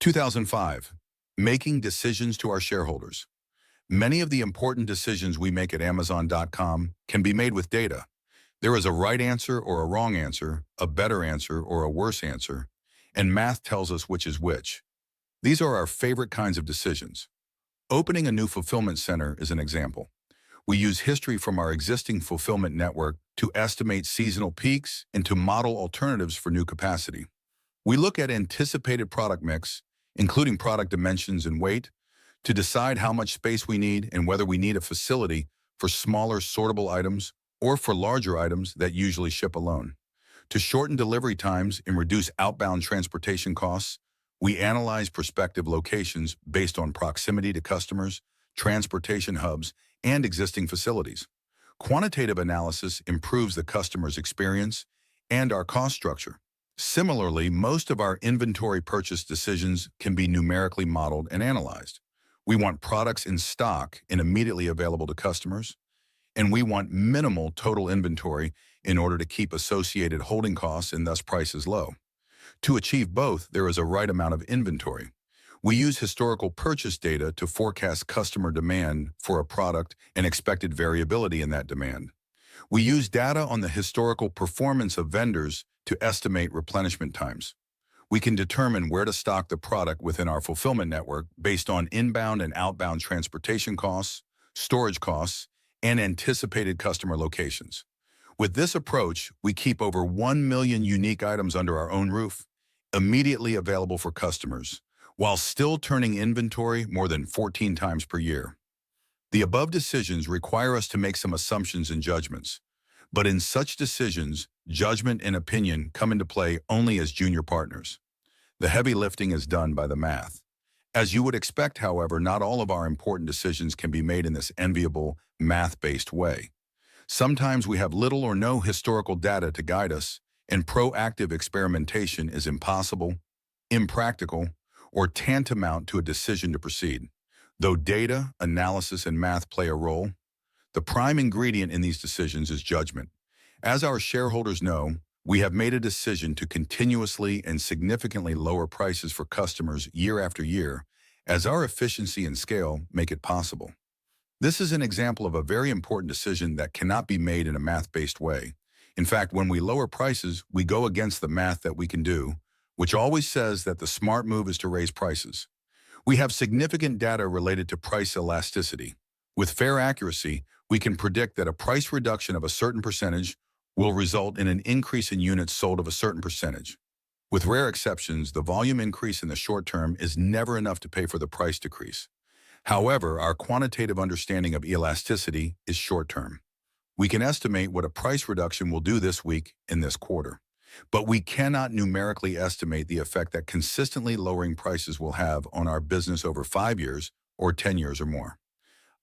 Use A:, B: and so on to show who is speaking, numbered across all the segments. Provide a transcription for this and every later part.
A: 2005. Making decisions to our shareholders. Many of the important decisions we make at Amazon.com can be made with data. There is a right answer or a wrong answer, a better answer or a worse answer, and math tells us which is which. These are our favorite kinds of decisions. Opening a new fulfillment center is an example. We use history from our existing fulfillment network to estimate seasonal peaks and to model alternatives for new capacity. We look at anticipated product mix, including product dimensions and weight, to decide how much space we need and whether we need a facility for smaller sortable items or for larger items that usually ship alone. To shorten delivery times and reduce outbound transportation costs, we analyze prospective locations based on proximity to customers, transportation hubs, and existing facilities. Quantitative analysis improves the customer's experience and our cost structure. Similarly, most of our inventory purchase decisions can be numerically modeled and analyzed. We want products in stock and immediately available to customers, and we want minimal total inventory in order to keep associated holding costs and thus prices low. To achieve both, there is a right amount of inventory. We use historical purchase data to forecast customer demand for a product and expected variability in that demand. We use data on the historical performance of vendors to estimate replenishment times. We can determine where to stock the product within our fulfillment network based on inbound and outbound transportation costs, storage costs, and anticipated customer locations. With this approach, we keep over 1 million unique items under our own roof, immediately available for customers, while still turning inventory more than 14 times per year. The above decisions require us to make some assumptions and judgments. But in such decisions, judgment and opinion come into play only as junior partners. The heavy lifting is done by the math. As you would expect, however, not all of our important decisions can be made in this enviable, math-based way. Sometimes we have little or no historical data to guide us, and proactive experimentation is impossible, impractical, or tantamount to a decision to proceed. Though data, analysis, and math play a role, the prime ingredient in these decisions is judgment. As our shareholders know, we have made a decision to continuously and significantly lower prices for customers year after year, as our efficiency and scale make it possible. This is an example of a very important decision that cannot be made in a math-based way. In fact, when we lower prices, we go against the math that we can do, which always says that the smart move is to raise prices. We have significant data related to price elasticity. With fair accuracy, we can predict that a price reduction of a certain percentage will result in an increase in units sold of a certain percentage. With rare exceptions, the volume increase in the short term is never enough to pay for the price decrease. However, our quantitative understanding of elasticity is short-term. We can estimate what a price reduction will do this week in this quarter, but we cannot numerically estimate the effect that consistently lowering prices will have on our business over 5 years or 10 years or more.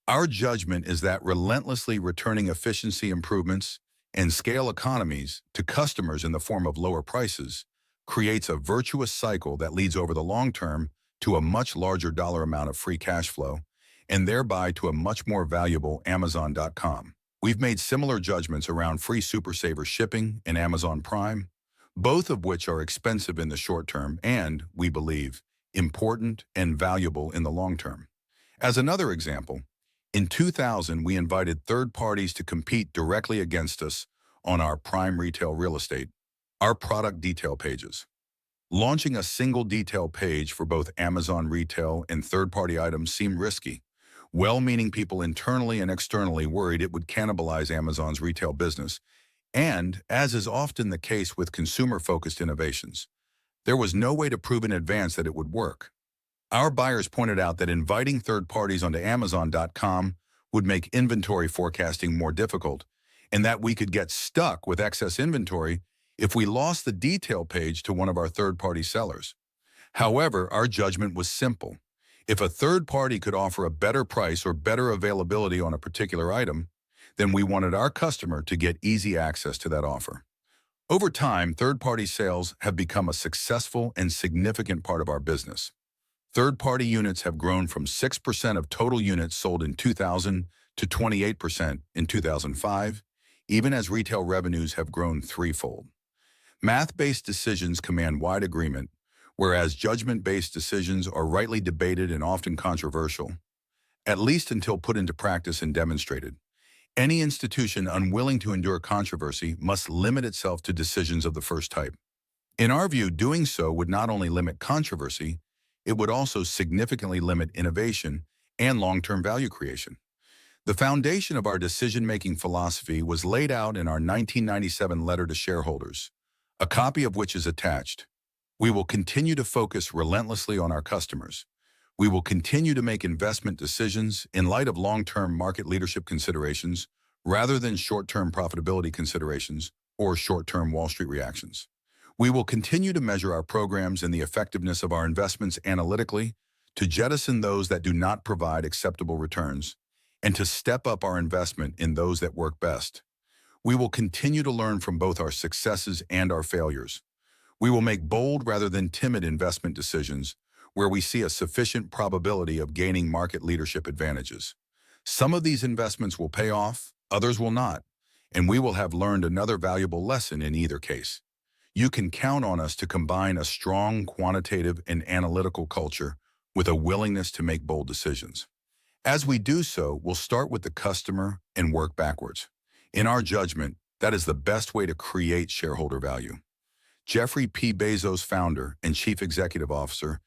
A: Our judgment is that relentlessly returning efficiency improvements and scale economies to customers in the form of lower prices creates a virtuous cycle that leads over the long term to a much larger dollar amount of free cash flow and thereby to a much more valuable Amazon.com. We've made similar judgments around free Super Saver shipping and Amazon Prime, both of which are expensive in the short term and, we believe, important and valuable in the long term. As another example, in 2000, we invited third parties to compete directly against us on our prime retail real estate, our product detail pages. Launching a single detail page for both Amazon retail and third-party items seemed risky. Well-meaning people internally and externally worried it would cannibalize Amazon's retail business, and, as is often the case with consumer-focused innovations, there was no way to prove in advance that it would work. Our buyers pointed out that inviting third parties onto Amazon.com would make inventory forecasting more difficult, and that we could get stuck with excess inventory if we lost the detail page to one of our third-party sellers. However, our judgment was simple. If a third party could offer a better price or better availability on a particular item, then we wanted our customer to get easy access to that offer. Over time, third-party sales have become a successful and significant part of our business. Third-party units have grown from 6% of total units sold in 2000 to 28% in 2005, even as retail revenues have grown threefold. Math-based decisions command wide agreement, whereas judgment-based decisions are rightly debated and often controversial, at least until put into practice and demonstrated. Any institution unwilling to endure controversy must limit itself to decisions of the first type. In our view, doing so would not only limit controversy, it would also significantly limit innovation and long-term value creation. The foundation of our decision-making philosophy was laid out in our 1997 letter to shareholders, a copy of which is attached. We will continue to focus relentlessly on our customers. We will continue to make investment decisions in light of long-term market leadership considerations rather than short-term profitability considerations or short-term Wall Street reactions. We will continue to measure our programs and the effectiveness of our investments analytically, to jettison those that do not provide acceptable returns, and to step up our investment in those that work best. We will continue to learn from both our successes and our failures. We will make bold rather than timid investment decisions where we see a sufficient probability of gaining market leadership advantages. Some of these investments will pay off, others will not, and we will have learned another valuable lesson in either case. You can count on us to combine a strong quantitative and analytical culture with a willingness to make bold decisions. As we do so, we'll start with the customer and work backwards. In our judgment, that is the best way to create shareholder value. Jeffrey P. Bezos, founder and chief executive officer,